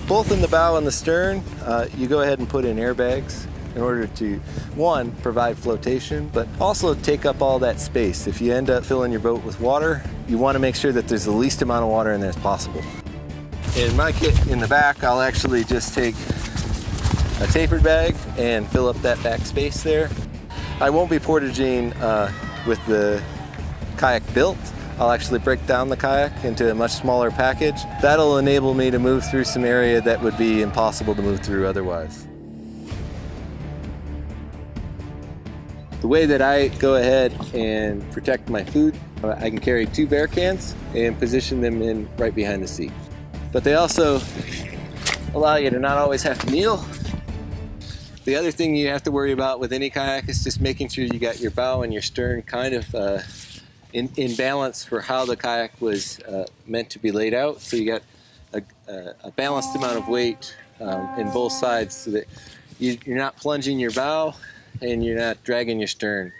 Both in the bow and the stern, you go ahead and put in airbags in order to, one, provide flotation, but also take up all that space. If you end up filling your boat with water, you want to make sure that there's the least amount of water in there as possible. In my kit in the back, I'll actually just take a tapered bag and fill up that back space there. I won't be portaging with the kayak built. I'll actually break down the kayak into a much smaller package. That'll enable me to move through some area that would be impossible to move through otherwise. The way that I go ahead and protect my food, I can carry 2 bear cans and position them in right behind the seat. But they also allow you to not always have to kneel. The other thing you have to worry about with any kayak is just making sure you got your bow and your stern kind of in balance for how the kayak was meant to be laid out. So you got a balanced amount of weight in both sides so that you're not plunging your bow and you're not dragging your stern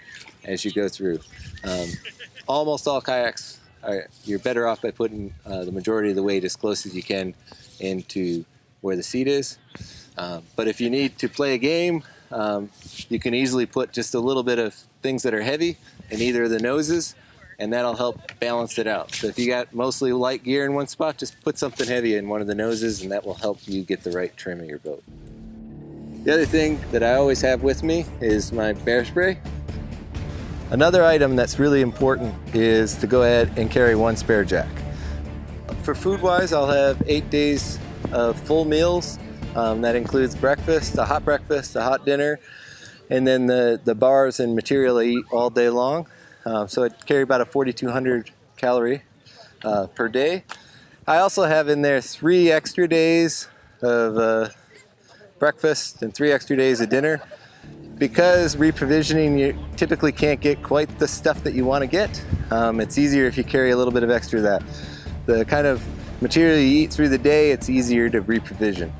as you go through. Almost all kayaks, you're better off by putting the majority of the weight as close as you can into where the seat is. But if you need to play a game, you can easily put just a little bit of things that are heavy in either of the noses, and that'll help balance it out. So if you got mostly light gear in one spot, just put something heavy in one of the noses, and that will help you get the right trim of your boat. The other thing that I always have with me is my bear spray. Another item that's really important is to go ahead and carry 1 spare jack. For food-wise, I'll have 8 days of full meals. That includes breakfast, a hot dinner, and then the bars and material I eat all day long. So I carry about a 4,200 calorie per day. I also have in there 3 extra days of breakfast and 3 extra days of dinner. Because reprovisioning, you typically can't get quite the stuff that you want to get. It's easier if you carry a little bit of extra of that. The kind of material you eat through the day, it's easier to reprovision.